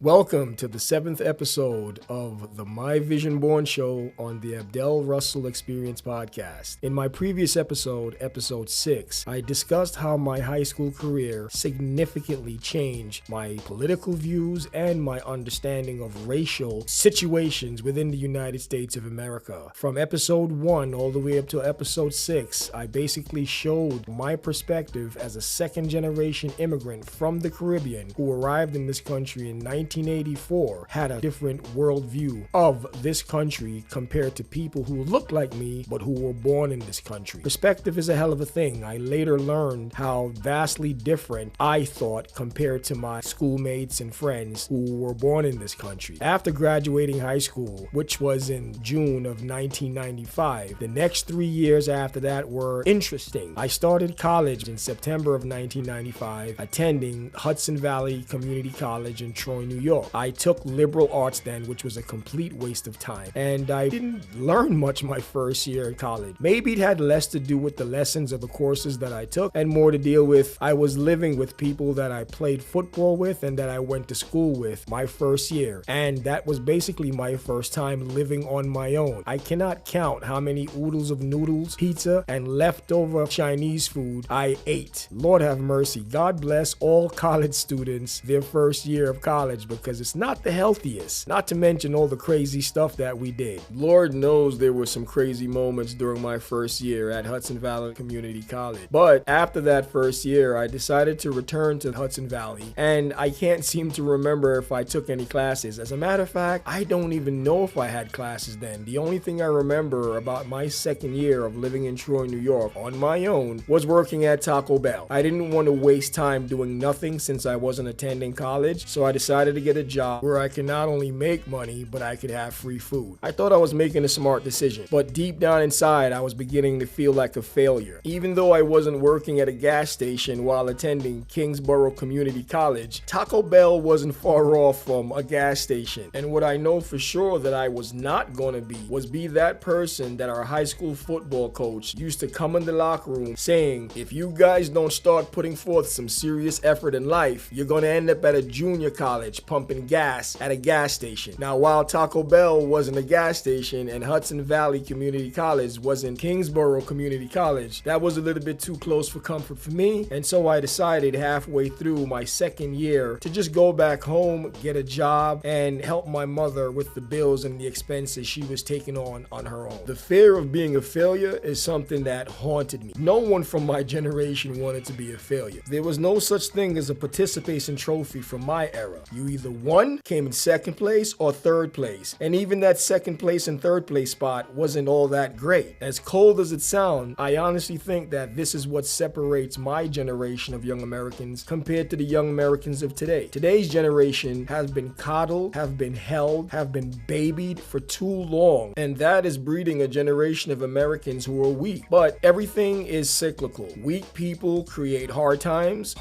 Welcome to the 7th episode of the My Vision Born Show on the Abdel Russell Experience podcast. In my previous episode, episode 6, I discussed how my high school career significantly changed my political views and my understanding of racial situations within the United States of America. From episode 1 all the way up to episode 6, I basically showed my perspective as a second-generation immigrant from the Caribbean who arrived in this country in 1984, had a different worldview of this country compared to people who look like me but who were born in this country. Perspective is a hell of a thing. I later learned how vastly different I thought compared to my schoolmates and friends who were born in this country. After graduating high school, which was in June of 1995, the next 3 years after that were interesting. I started college in September of 1995, attending Hudson Valley Community College in Troy, New York. I took liberal arts then, which was a complete waste of time, and I didn't learn much my first year in college. Maybe it had less to do with the lessons of the courses that I took and more to deal with I was living with people that I played football with and that I went to school with my first year, and that was basically my first time living on my own. I cannot count how many oodles of noodles, pizza, and leftover Chinese food I ate. Lord have mercy. God bless all college students their first year of college, because it's not the healthiest, not to mention all the crazy stuff that we did. Lord knows there were some crazy moments during my first year at Hudson Valley Community College. But after that first year, I decided to return to Hudson Valley, and I can't seem to remember if I took any classes. As a matter of fact, I don't even know if I had classes then. The only thing I remember about my second year of living in Troy, New York on my own was working at Taco Bell. I didn't want to waste time doing nothing since I wasn't attending college, so I decided to get a job where I could not only make money, but I could have free food. I thought I was making a smart decision, but deep down inside, I was beginning to feel like a failure. Even though I wasn't working at a gas station while attending Kingsborough Community College, Taco Bell wasn't far off from a gas station. And what I know for sure that I was not going to be that person that our high school football coach used to come in the locker room saying, if you guys don't start putting forth some serious effort in life, you're going to end up at a junior college pumping gas at a gas station. Now, while Taco Bell wasn't a gas station and Hudson Valley Community College wasn't Kingsborough Community College, that was a little bit too close for comfort for me, and so I decided halfway through my second year to just go back home, get a job, and help my mother with the bills and the expenses she was taking on her own. The fear of being a failure is something that haunted me. No one from my generation wanted to be a failure. There was no such thing as a participation trophy from my era. You either won, came in second place, or third place. And even that second place and third place spot wasn't all that great. As cold as it sounds, I honestly think that this is what separates my generation of young Americans compared to the young Americans of today. Today's generation has been coddled, have been held, have been babied for too long, and that is breeding a generation of Americans who are weak. But everything is cyclical. Weak people create hard times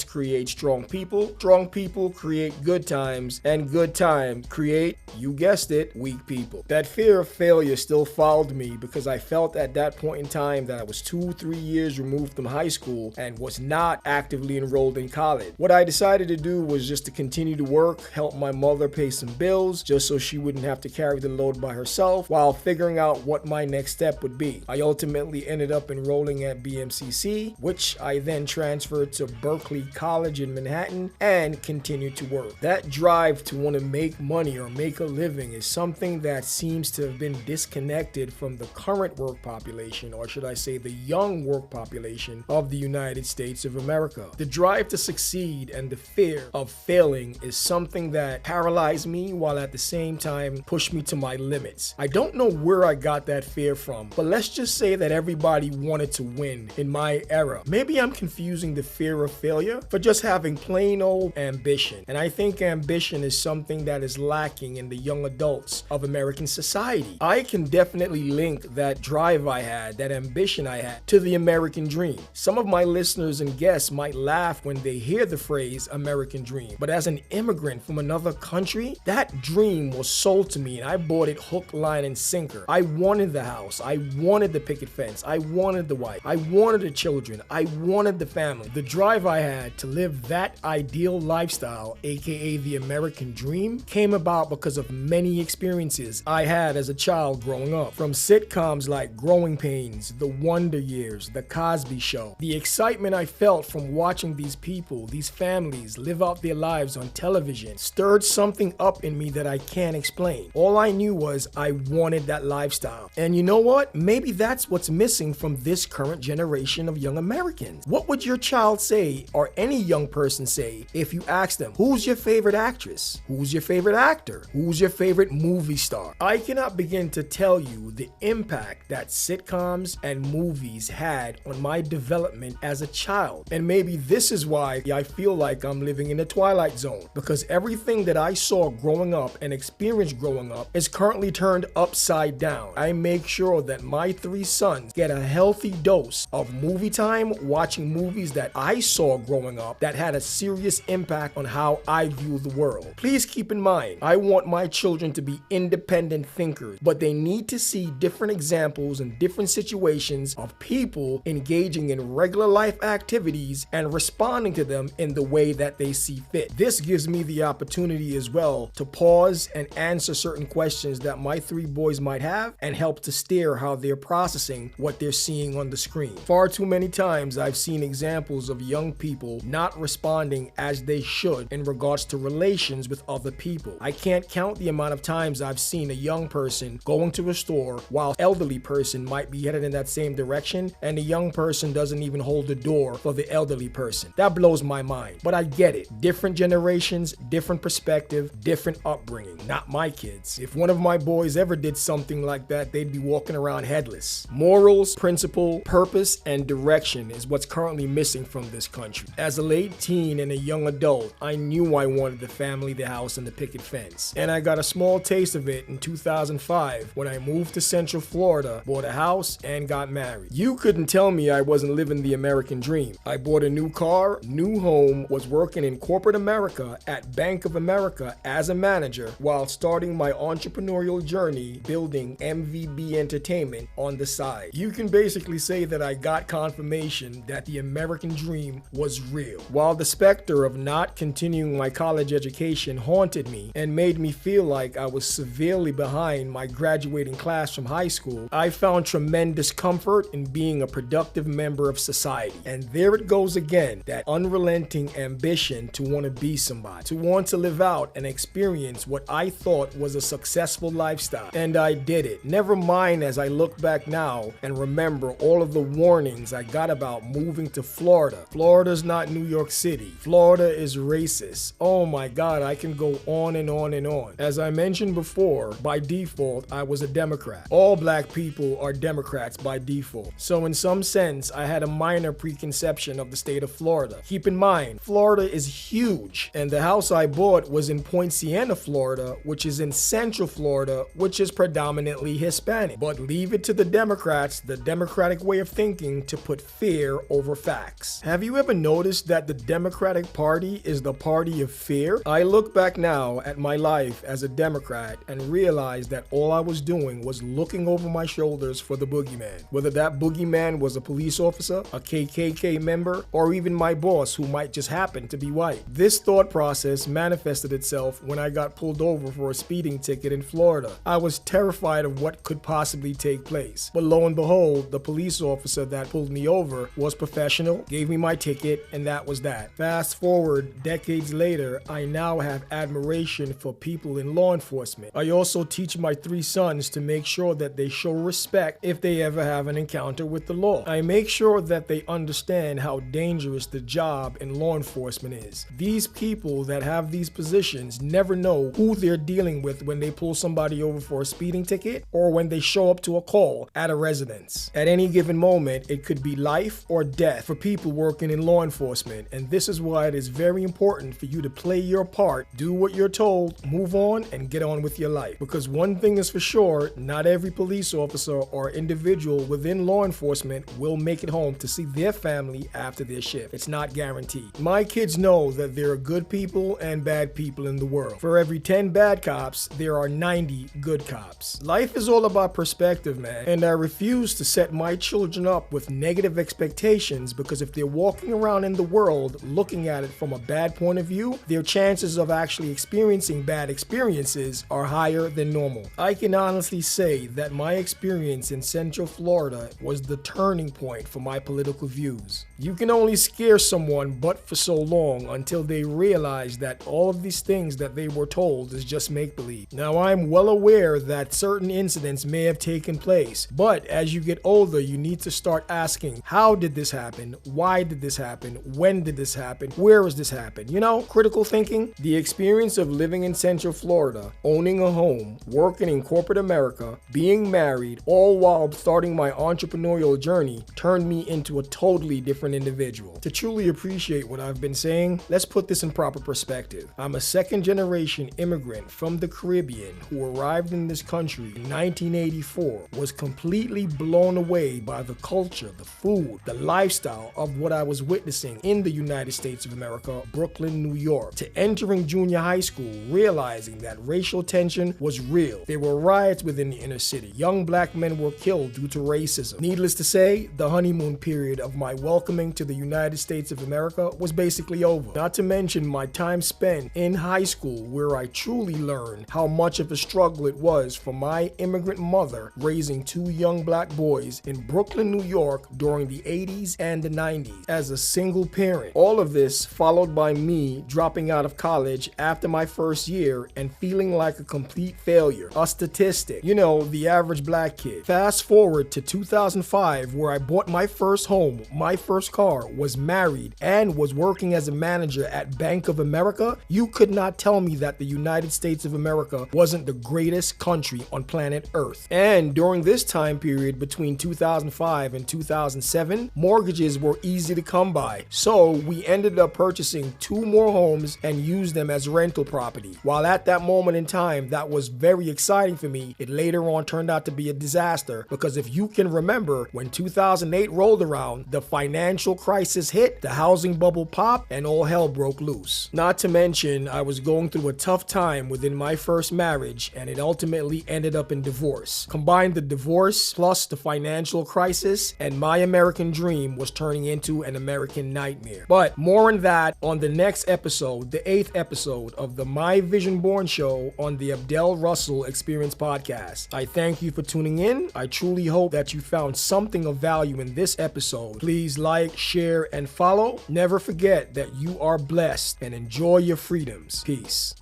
create strong people create good times, and good time create, you guessed it, weak people. That fear of failure still followed me because I felt at that point in time that I was 2-3 years removed from high school and was not actively enrolled in college. What I decided to do was just to continue to work, help my mother pay some bills just so she wouldn't have to carry the load by herself while figuring out what my next step would be. I ultimately ended up enrolling at BMCC, which I then transferred to Berkeley College in Manhattan and continued to work. That drive to want to make money or make a living is something that seems to have been disconnected from the current work population, or should I say the young work population of the United States of America. The drive to succeed and the fear of failing is something that paralyzed me while at the same time pushed me to my limits. I don't know where I got that fear from, but let's just say that everybody wanted to win in my era. Maybe I'm confusing the fear of failure for just having plain old ambition. And I think ambition is something that is lacking in the young adults of American society. I can definitely link that drive I had, that ambition I had, to the American dream. Some of my listeners and guests might laugh when they hear the phrase American dream, but as an immigrant from another country, that dream was sold to me and I bought it hook, line, and sinker. I wanted the house, I wanted the picket fence, I wanted the wife, I wanted the children, I wanted the family. The drive I had to live that ideal lifestyle, aka aka the American Dream, came about because of many experiences I had as a child growing up. From sitcoms like Growing Pains, The Wonder Years, The Cosby Show. The excitement I felt from watching these people, these families, live out their lives on television stirred something up in me that I can't explain. All I knew was I wanted that lifestyle. And you know what? Maybe that's what's missing from this current generation of young Americans. What would your child say, or any young person say, if you asked them, who's your favorite actress? Who's your favorite actor? Who's your favorite movie star? I cannot begin to tell you the impact that sitcoms and movies had on my development as a child. And maybe this is why I feel like I'm living in the Twilight Zone, because everything that I saw growing up and experienced growing up is currently turned upside down. I make sure that my 3 sons get a healthy dose of movie time watching movies that I saw growing up that had a serious impact on how I view the world. Please keep in mind, I want my children to be independent thinkers, but they need to see different examples and different situations of people engaging in regular life activities and responding to them in the way that they see fit. This gives me the opportunity as well to pause and answer certain questions that my 3 boys might have and help to steer how they're processing what they're seeing on the screen. Far too many times I've seen examples of young people not responding as they should in regards to relations with other people. I can't count the amount of times I've seen a young person going to a store while elderly person might be headed in that same direction and the young person doesn't even hold the door for the elderly person. That blows my mind, but I get it. Different generations, different perspective, different upbringing. Not my kids. If one of my boys ever did something like that, they'd be walking around headless. Morals, principle, purpose, and direction is what's currently missing from this country. As a late teen and a young adult, I knew I wanted the family, the house, and the picket fence. And I got a small taste of it in 2005 when I moved to Central Florida, bought a house, and got married. You couldn't tell me I wasn't living the American dream. I bought a new car, new home, was working in corporate America at Bank of America as a manager while starting my entrepreneurial journey building MVB Entertainment on the side. You can basically say that I got confirmation that the American dream was real. While the specter of not continuing my college education haunted me and made me feel like I was severely behind my graduating class from high school, I found tremendous comfort in being a productive member of society. And there it goes again, that unrelenting ambition to want to be somebody, to want to live out and experience what I thought was a successful lifestyle. And I did it. Never mind as I look back now and remember all of the warnings I got about moving to Florida. Florida's not New York City. Florida is racist. Oh my God, I can go on and on and on. As I mentioned before, by default, I was a Democrat. All black people are Democrats by default. So in some sense, I had a minor preconception of the state of Florida. Keep in mind, Florida is huge, and the house I bought was in Point Siena, Florida, which is in Central Florida, which is predominantly Hispanic. But leave it to the Democrats, the Democratic way of thinking, to put fear over facts. Have you ever noticed that the Democratic Party is the party of fear? I look back now at my life as a Democrat and realize that all I was doing was looking over my shoulders for the boogeyman. Whether that boogeyman was a police officer, a KKK member, or even my boss who might just happen to be white. This thought process manifested itself when I got pulled over for a speeding ticket in Florida. I was terrified of what could possibly take place. But lo and behold, the police officer that pulled me over was professional, gave me my ticket, and that was that. Fast forward decades later, I now have admiration for people in law enforcement. I also teach my 3 sons to make sure that they show respect if they ever have an encounter with the law. I make sure that they understand how dangerous the job in law enforcement is. These people that have these positions never know who they're dealing with when they pull somebody over for a speeding ticket or when they show up to a call at a residence. At any given moment, it could be life or death for people working in law enforcement, and this is why it is very important for you to play your part, do what you're told, move on, and get on with your life. Because one thing is for sure, not every police officer or individual within law enforcement will make it home to see their family after their shift. It's not guaranteed. My kids know that there are good people and bad people in the world. For every 10 bad cops, there are 90 good cops. Life is all about perspective, man, and I refuse to set my children up with negative expectations, because if they're walking around in the world looking at it from a bad point of view, you, their chances of actually experiencing bad experiences are higher than normal. I can honestly say that my experience in Central Florida was the turning point for my political views. You can only scare someone but for so long until they realize that all of these things that they were told is just make-believe. Now, I'm well aware that certain incidents may have taken place, but as you get older, you need to start asking, how did this happen? Why did this happen? When did this happen? Where has this happened? You know, critical thinking. The experience of living in Central Florida, owning a home, working in corporate America, being married, all while starting my entrepreneurial journey, turned me into a totally different individual. To truly appreciate what I've been saying, let's put this in proper perspective. I'm a second-generation immigrant from the Caribbean who arrived in this country in 1984, was completely blown away by the culture, the food, the lifestyle of what I was witnessing in the United States of America, Brooklyn, New York, to entering junior high school, realizing that racial tension was real. There were riots within the inner city. Young black men were killed due to racism. Needless to say, the honeymoon period of my welcoming to the United States of America was basically over. Not to mention my time spent in high school, where I truly learned how much of a struggle it was for my immigrant mother raising two young black boys in Brooklyn, New York during the 80s and the 90s as a single parent. All of this followed by me dropping out of college after my first year and feeling like a complete failure, a statistic, you know, the average black kid. Fast forward to 2005, where I bought my first home, my first car, was married, and was working as a manager at Bank of America. You could not tell me that the United States of America wasn't the greatest country on planet Earth. And during this time period between 2005 and 2007, mortgages were easy to come by. So we ended up purchasing 2 more homes and used them as rental property. While at that moment in time, that was very exciting for me, it later on turned out to be a disaster, because if you can remember, when 2008 rolled around, the financial crisis hit, the housing bubble popped, and all hell broke loose. Not to mention, I was going through a tough time within my first marriage, and it ultimately ended up in divorce. Combine the divorce plus the financial crisis, and my American dream was turning into an American nightmare. But more on that on the next episode, the 8th episode of the My Vision Born show on the Abdel Russell Experience podcast. I thank you for tuning in. I truly hope that you found something of value in this episode. Please like, share, and follow. Never forget that you are blessed, and enjoy your freedoms. Peace.